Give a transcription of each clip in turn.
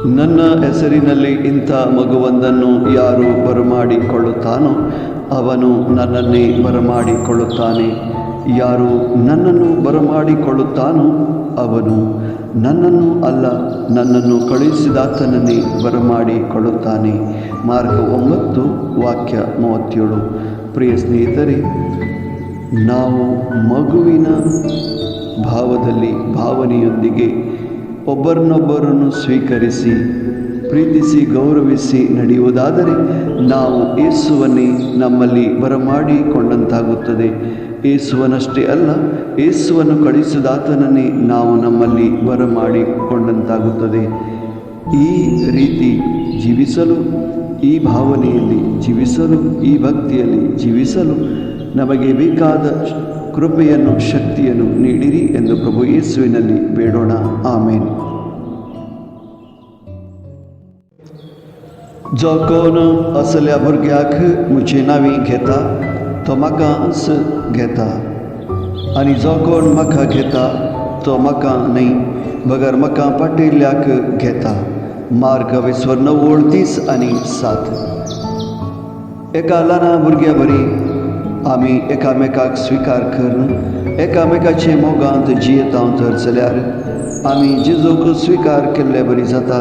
ನನ್ನ ಹೆಸರಿನಲ್ಲಿ ಇಂಥ ಮಗುವೊಂದನ್ನು ಯಾರು ಬರಮಾಡಿಕೊಳ್ಳುತ್ತಾನೋ ಅವನು ನನ್ನನ್ನೇ ಬರಮಾಡಿಕೊಳ್ಳುತ್ತಾನೆ. ಯಾರು ನನ್ನನ್ನು ಬರಮಾಡಿಕೊಳ್ಳುತ್ತಾನೋ ಅವನು ನನ್ನನ್ನು ಅಲ್ಲ, ನನ್ನನ್ನು ಕಳುಹಿಸಿದಾತನನ್ನೇ ಬರಮಾಡಿಕೊಳ್ಳುತ್ತಾನೆ. ಮಾರ್ಗ 9 ವಾಕ್ಯ 37. ಪ್ರಿಯ ಸ್ನೇಹಿತರೆ, ನಾವು ಮಗುವಿನ ಭಾವನೆಯೊಂದಿಗೆ ಒಬ್ಬರನ್ನೊಬ್ಬರನ್ನು ಸ್ವೀಕರಿಸಿ ಪ್ರೀತಿಸಿ ಗೌರವಿಸಿ ನಡೆಯುವುದಾದರೆ ನಾವು ಯೇಸುವನ್ನೇ ನಮ್ಮಲ್ಲಿ ಬರಮಾಡಿಕೊಂಡಂತಾಗುತ್ತದೆ. ಯೇಸುವನಷ್ಟೇ ಅಲ್ಲ, ಯೇಸುವನ್ನು ಕಳುಹಿಸಿದಾತನನ್ನೇ ನಾವು ನಮ್ಮಲ್ಲಿ ಬರಮಾಡಿಕೊಂಡಂತಾಗುತ್ತದೆ. ಈ ರೀತಿ ಜೀವಿಸಲು, ಈ ಭಾವನೆಯಲ್ಲಿ ಜೀವಿಸಲು, ಈ ಭಕ್ತಿಯಲ್ಲಿ ಜೀವಿಸಲು ನಮಗೆ ಬೇಕಾದ ಕೃಪೆಯನ್ನು, ಶಕ್ತಿಯನ್ನು ನೀಡಿರಿ ಎಂದು ಪ್ರಭು ಯೇಸುವಿನಲ್ಲಿ ಬೇಡೋಣ. ಆಮೇನ್. जो कोण असल्या भुरग्याक म्हजी नांवी घेता तो म्हाका घेता, आनी जो कोण म्हाका घेता तो म्हाका न्हय बगर म्हाका पाठयल्ल्याक घेता. मार्ग 29:7. एका ल्हान भुरग्या बरी आमी एकामेकाक स्विकार करून एकामेकाचे मोगांत जियेता तर जाल्यार आमी जेजूक स्विकार केल्ले बरी जाता.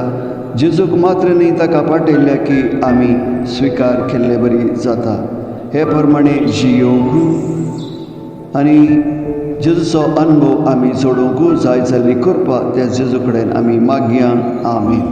जेजूक मात्र न्ही, ताका पाठयल्ल्या की आमी स्विकार केल्ले बरी जाता. हे प्रमाणे जियोंक आनी जेजूचो अनुभव आमी जोडूंक जाय जाल्ली कृपा त्या जेजू कडेन आमी मागया. आमेन.